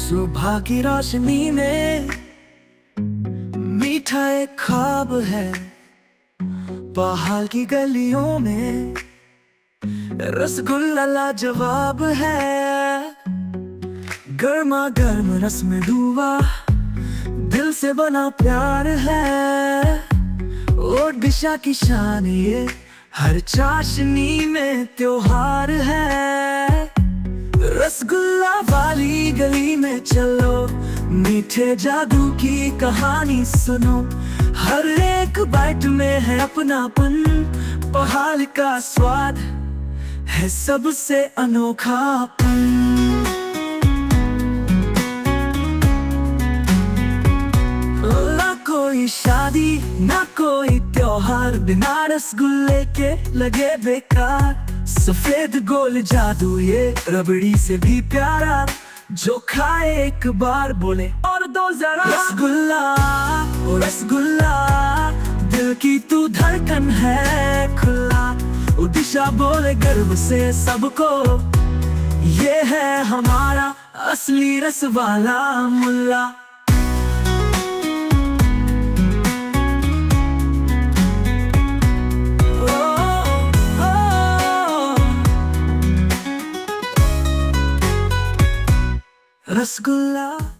सुबह की रोशनी में मीठा एक ख्वाब है। पहाड़ की गलियों में रसगुल्ला लाजवाब है। गर्मा गर्म रस में डूबा दिल से बना प्यार है। और दिशा की शान ये हर चाशनी में त्योहार है। रसगुल्ला वाली गली में चलो, मीठे जादू की कहानी सुनो। हर एक बाइट में है अपनापन, पहाड़ का स्वाद है सबसे अनोखापन। ना कोई शादी ना कोई त्योहार बिना रसगुल्ले के लगे बेकार। सफेद गोल जादू ये रबड़ी से भी प्यारा, जो खाए एक बार बोले और दो जरा। रसगुल्ला ओ रसगुल्ला, दिल की तू धड़कन है खुला। ओ दिशा बोले गर्व से सबको, ये है हमारा असली रस वाला मुल्ला। रसगुल्ला।